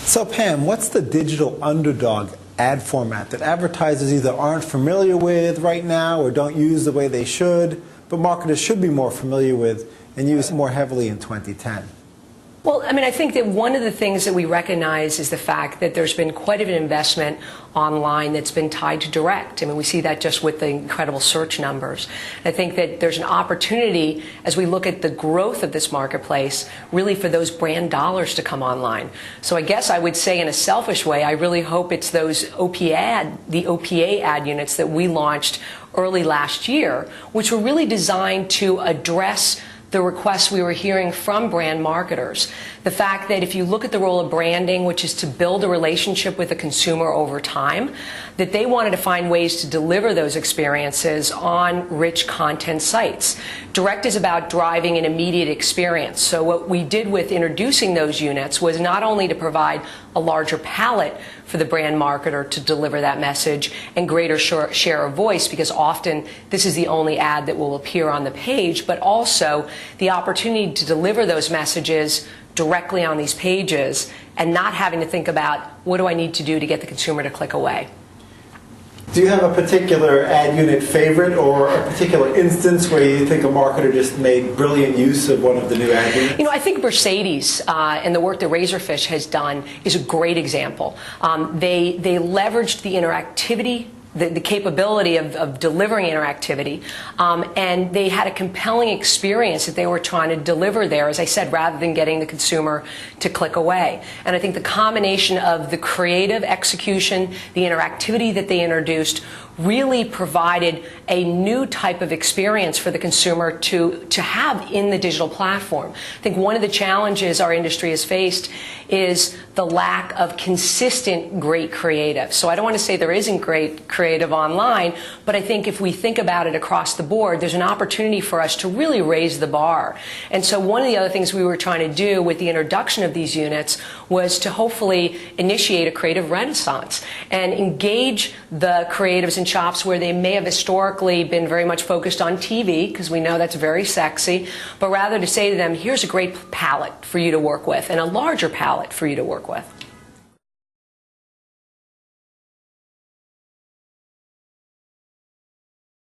So Pam, what's the digital underdog ad format that advertisers either aren't familiar with right now or don't use the way they should, but marketers should be more familiar with and use more heavily in 2010? Well, I think that one of the things that we recognize is the fact that there's been quite an investment online that's been tied to direct. We see that just with the incredible search numbers. I think that there's an opportunity as we look at the growth of this marketplace really for those brand dollars to come online. So I guess I would say in a selfish way, I really hope it's those the OPA ad units that we launched early last year, which were really designed to address the requests we were hearing from brand marketers. The fact that if you look at the role of branding, which is to build a relationship with the consumer over time, that they wanted to find ways to deliver those experiences on rich content sites. Direct is about driving an immediate experience. So what we did with introducing those units was not only to provide a larger palette for the brand marketer to deliver that message and greater share of voice, because often this is the only ad that will appear on the page, but also the opportunity to deliver those messages directly on these pages and not having to think about what do I need to do to get the consumer to click away. Do you have a particular ad unit favorite or a particular instance where you think a marketer just made brilliant use of one of the new ad units? I think Mercedes and the work that Razorfish has done is a great example. They leveraged the interactivity, the capability of delivering interactivity, and they had a compelling experience that they were trying to deliver there, as I said, rather than getting the consumer to click away. And I think the combination of the creative execution, the interactivity that they introduced, really provided a new type of experience for the consumer to have in the digital platform. I think one of the challenges our industry has faced is the lack of consistent great creative. So I don't want to say there isn't great creative online, but I think if we think about it across the board, there's an opportunity for us to really raise the bar. And so one of the other things we were trying to do with the introduction of these units was to hopefully initiate a creative renaissance and engage the creatives and shops where they may have historically been very much focused on TV, because we know that's very sexy, but rather to say to them, here's a great palette for you to work with and a larger palette for you to work with.